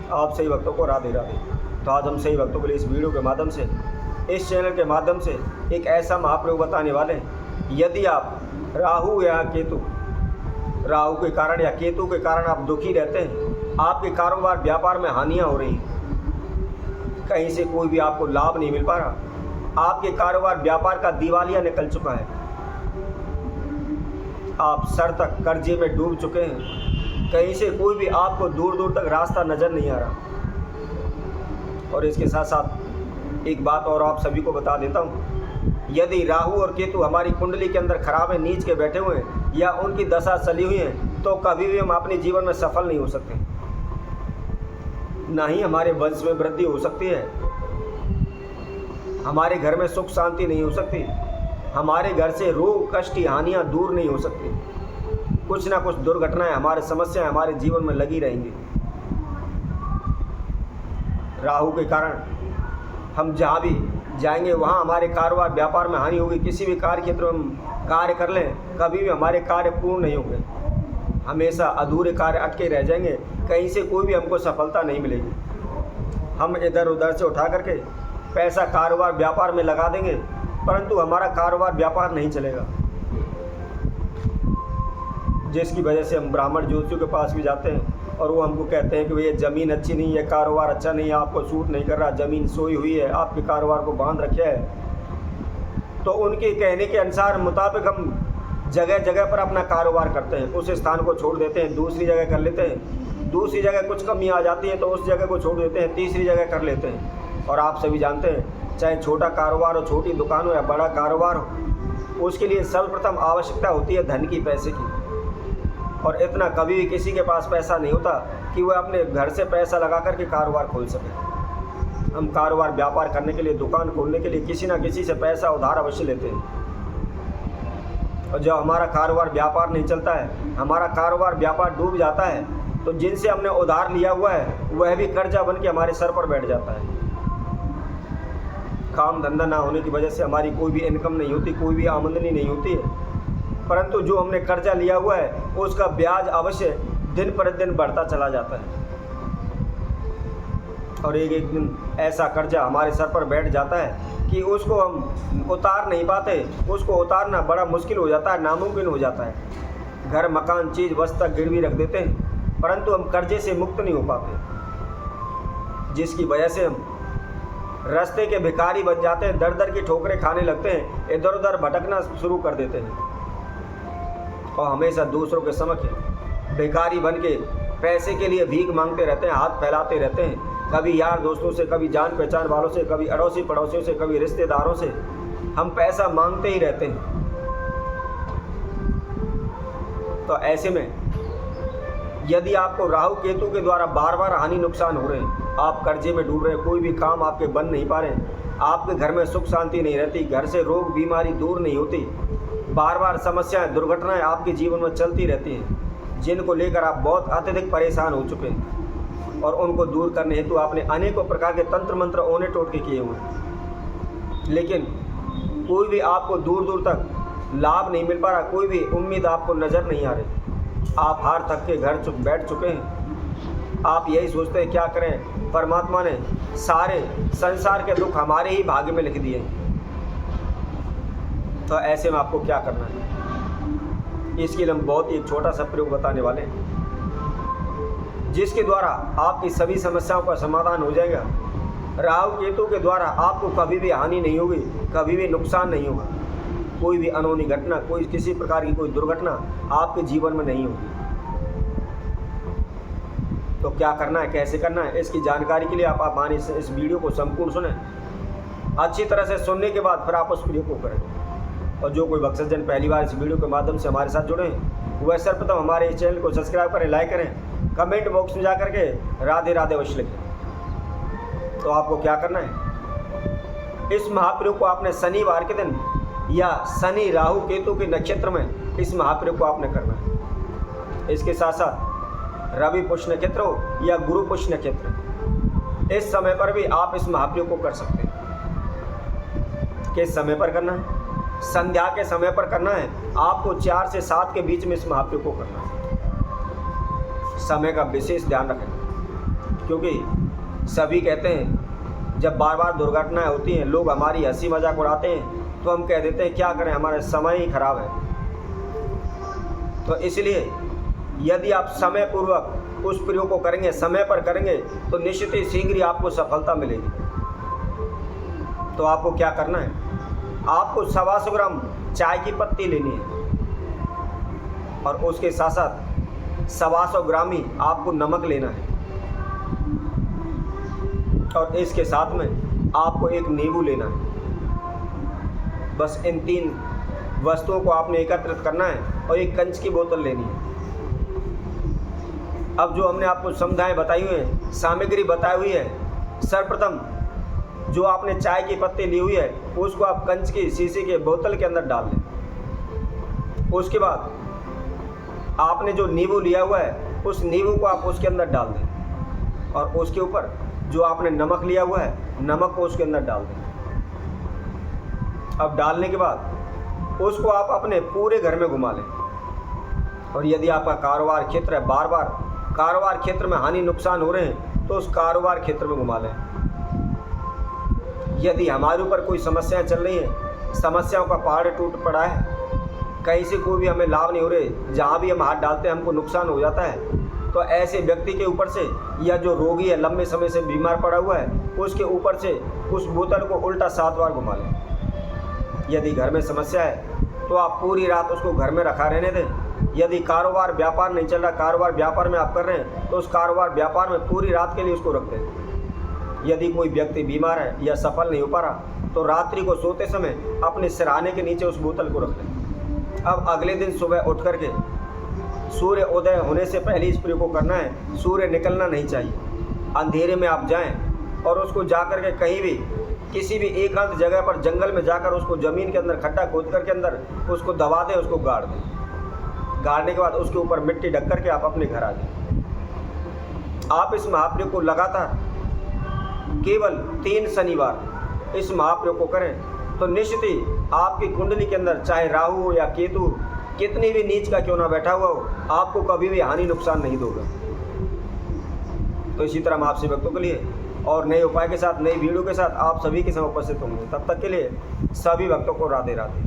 आप सही भक्तों को राधे राधे। तो आज हम सही भक्तों के लिए इस वीडियो के माध्यम से, इस चैनल के माध्यम से एक ऐसा महाप्रयोग बताने वाले हैं। यदि आप राहु या केतु, राहु के कारण या केतु के कारण आप दुखी रहते हैं, आपके कारोबार व्यापार में हानियां हो रही हैं, कहीं से कोई भी आपको लाभ नहीं मिल पा रहा, आपके कारोबार व्यापार का दिवालिया निकल चुका है, आप सर तक कर्जे में डूब चुके हैं, कहीं से कोई भी आपको दूर दूर तक रास्ता नज़र नहीं आ रहा। और इसके साथ साथ एक बात और आप सभी को बता देता हूँ, यदि राहु और केतु हमारी कुंडली के अंदर खराब है, नीच के बैठे हुए हैं या उनकी दशा चली हुई है, तो कभी भी हम अपने जीवन में सफल नहीं हो सकते, ना ही हमारे वंश में वृद्धि हो सकती है, हमारे घर में सुख शांति नहीं हो सकती, हमारे घर से रोग कष्ट हानियाँ दूर नहीं हो सकती, कुछ ना कुछ दुर्घटनाएं, हमारे समस्याएं हमारे जीवन में लगी रहेंगी। राहु के कारण हम जहाँ भी जाएंगे वहाँ हमारे कारोबार व्यापार में हानि होगी। किसी भी कार्य क्षेत्र में हम कार्य कर लें, कभी भी हमारे कार्य पूर्ण नहीं होंगे, हमेशा अधूरे कार्य अटके रह जाएंगे, कहीं से कोई भी हमको सफलता नहीं मिलेगी। हम इधर उधर से उठा करके पैसा कारोबार व्यापार में लगा देंगे, परंतु हमारा कारोबार व्यापार नहीं चलेगा, जिसकी वजह से हम ब्राह्मण ज्योतिषियों के पास भी जाते हैं और वो हमको कहते हैं कि भैया ज़मीन अच्छी नहीं है, कारोबार अच्छा नहीं है, आपको सूट नहीं कर रहा, ज़मीन सोई हुई है, आपके कारोबार को बांध रखा है। तो उनके कहने के अनुसार मुताबिक हम जगह जगह पर अपना कारोबार करते हैं, उस स्थान को छोड़ देते हैं, दूसरी जगह कर लेते हैं, दूसरी जगह कुछ कमी आ जाती है तो उस जगह को छोड़ देते हैं, तीसरी जगह कर लेते हैं। और आप सभी जानते हैं, चाहे छोटा कारोबार हो, छोटी दुकान हो या बड़ा कारोबार हो, उसके लिए सर्वप्रथम आवश्यकता होती है धन की, पैसे की। और इतना कभी भी किसी के पास पैसा नहीं होता कि वह अपने घर से पैसा लगा करके कारोबार खोल सके। हम कारोबार व्यापार करने के लिए, दुकान खोलने के लिए किसी ना किसी से पैसा उधार अवश्य लेते हैं। और जब हमारा कारोबार व्यापार नहीं चलता है, हमारा कारोबार व्यापार डूब जाता है, तो जिनसे हमने उधार लिया हुआ है वह भी कर्जा बन के हमारे सर पर बैठ जाता है। काम धंधा ना होने की वजह से हमारी कोई भी इनकम नहीं होती, कोई भी आमदनी नहीं होती है, परंतु जो हमने कर्जा लिया हुआ है उसका ब्याज अवश्य दिन पर दिन बढ़ता चला जाता है। और एक एक दिन ऐसा कर्जा हमारे सर पर बैठ जाता है कि उसको हम उतार नहीं पाते, उसको उतारना बड़ा मुश्किल हो जाता है, नामुमकिन हो जाता है। घर मकान चीज़ वस्तु तक गिरवी रख देते हैं, परंतु हम कर्जे से मुक्त नहीं हो पाते, जिसकी वजह से हम रास्ते के भिखारी बन जाते हैं, दर दर की ठोकरें खाने लगते हैं, इधर उधर भटकना शुरू कर देते हैं और हमेशा दूसरों के समक्ष भिखारी बन के पैसे के लिए भीख मांगते रहते हैं, हाथ फैलाते रहते हैं, कभी यार दोस्तों से, कभी जान पहचान वालों से, कभी अड़ोसी पड़ोसियों से, कभी रिश्तेदारों से हम पैसा मांगते ही रहते हैं। तो ऐसे में यदि आपको राहु केतु के द्वारा बार बार हानि नुकसान हो रहे हैं, आप कर्जे में डूब रहे हैं, कोई भी काम आपके बन नहीं पा रहे हैं, आपके घर में सुख शांति नहीं रहती, घर से रोग बीमारी दूर नहीं होती, बार बार समस्याएं दुर्घटनाएं आपके जीवन में चलती रहती हैं, जिनको लेकर आप बहुत अत्यधिक परेशान हो चुके हैं और उनको दूर करने हेतु आपने अनेकों प्रकार के तंत्र मंत्र ओने टोटके किए हुए हैं, लेकिन कोई भी आपको दूर दूर तक लाभ नहीं मिल पा रहा, कोई भी उम्मीद आपको नज़र नहीं आ रही, आप हार थक के घर बैठ चुके हैं। आप यही सोचते हैं क्या करें, परमात्मा ने सारे संसार के दुख हमारे ही भाग्य में लिख दिए, तो ऐसे में आपको क्या करना है, इसके लिए हम बहुत ही एक छोटा सा प्रयोग बताने वाले हैं, जिसके द्वारा आपकी सभी समस्याओं का समाधान हो जाएगा। राहु केतु के द्वारा आपको कभी भी हानि नहीं होगी, कभी भी नुकसान नहीं होगा, कोई भी अनहोनी घटना, कोई किसी प्रकार की कोई दुर्घटना आपके जीवन में नहीं होगी। तो क्या करना है, कैसे करना है, इसकी जानकारी के लिए आप हमारे इस वीडियो को संपूर्ण सुने, अच्छी तरह से सुनने के बाद फिर आप उस वीडियो को करें। और जो कोई भक्तजन पहली बार इस वीडियो के माध्यम से हमारे साथ जुड़े हैं, वह सर्वप्रथम हमारे इस चैनल को सब्सक्राइब करें, लाइक करें, कमेंट बॉक्स में जा करके राधे राधे अवश्य लिखें। तो आपको क्या करना है, इस महाप्रयोग को आपने शनिवार के दिन या शनि राहु केतु के नक्षत्र में इस महाप्रयोग को आपने करना है। इसके साथ साथ रवि पुष्य नक्षत्र हो या गुरु पुष्य नक्षत्र, इस समय पर भी आप इस महाप्रयोग को कर सकते हैं। किस समय पर करना है, संध्या के समय पर करना है, आपको 4 से 7 के बीच में इस महाप्रयोग को करना है। समय का विशेष ध्यान रखें। क्योंकि सभी कहते हैं जब बार बार दुर्घटनाएं होती हैं, लोग हमारी हंसी मजाक उड़ाते हैं, तो हम कह देते हैं क्या करें, हमारा समय ही खराब है। तो इसलिए यदि आप समय पूर्वक उस प्रयोग को करेंगे, समय पर करेंगे, तो निश्चित ही शीघ्र ही आपको सफलता मिलेगी। तो आपको क्या करना है, आपको 125 ग्राम चाय की पत्ती लेनी है और उसके साथ साथ 125 ग्राम ही आपको नमक लेना है और इसके साथ में आपको एक नींबू लेना है। बस इन 3 वस्तुओं को आपने एकत्रित करना है और एक कंच की बोतल लेनी है। अब जो हमने आपको समझाएं बताई हुई है, सामग्री बताई हुई है, सर्वप्रथम जो आपने चाय की पत्ती ली हुई है उसको आप कंच की शीशी के बोतल के अंदर डाल लें। उसके बाद आपने जो नींबू लिया हुआ है उस नींबू को आप उसके अंदर डाल दें और उसके ऊपर जो आपने नमक लिया हुआ है नमक को उसके अंदर डाल दें। अब डालने के बाद उसको आप अपने पूरे घर में घुमा लें और यदि आपका कारोबार क्षेत्र है, बार बार कारोबार क्षेत्र में हानि नुकसान हो रहे हैं, तो उस कारोबार क्षेत्र में घुमा लें। यदि हमारे ऊपर कोई समस्याएं चल रही हैं, समस्याओं का पहाड़ टूट पड़ा है, कहीं से कोई भी हमें लाभ नहीं हो रहे, जहाँ भी हम हाथ डालते हैं हमको नुकसान हो जाता है, तो ऐसे व्यक्ति के ऊपर से या जो रोगी है, लंबे समय से बीमार पड़ा हुआ है, उसके ऊपर से उस बोतल को उल्टा 7 बार घुमा लें। यदि घर में समस्या है तो आप पूरी रात उसको घर में रखा रहने दें। यदि कारोबार व्यापार नहीं चल रहा, कारोबार व्यापार में आप कर रहे हैं, तो उस कारोबार व्यापार में पूरी रात के लिए उसको रख दें। यदि कोई व्यक्ति बीमार है या सफल नहीं हो पा रहा, तो रात्रि को सोते समय अपने सिरहाने के नीचे उस बोतल को रख दें। अब अगले दिन सुबह उठ करके सूर्य उदय होने से पहले इस प्रयोग को करना है। सूर्य निकलना नहीं चाहिए। अंधेरे में आप जाएं और उसको जा कर के कहीं भी किसी भी एकांत जगह पर जंगल में जाकर उसको ज़मीन के अंदर खड्डा खोद करके अंदर उसको दबा दें, उसको गाड़ दें। गाड़ने के बाद उसके ऊपर मिट्टी ढक करके आप अपने घर आ जाएं। आप इस महाप्रयोग को लगातार केवल 3 शनिवार इस महाप्रयोग को करें तो निश्चित ही आपकी कुंडली के अंदर चाहे राहु हो या केतु कितनी भी नीच का क्यों ना बैठा हुआ हो, आपको कभी भी हानि नुकसान नहीं दोगे। तो इसी तरह हम आपसे भक्तों के लिए और नए उपाय के साथ, नई वीडियो के साथ आप सभी के समय उपस्थित होंगे। तब तक के लिए सभी भक्तों को राधे राधे।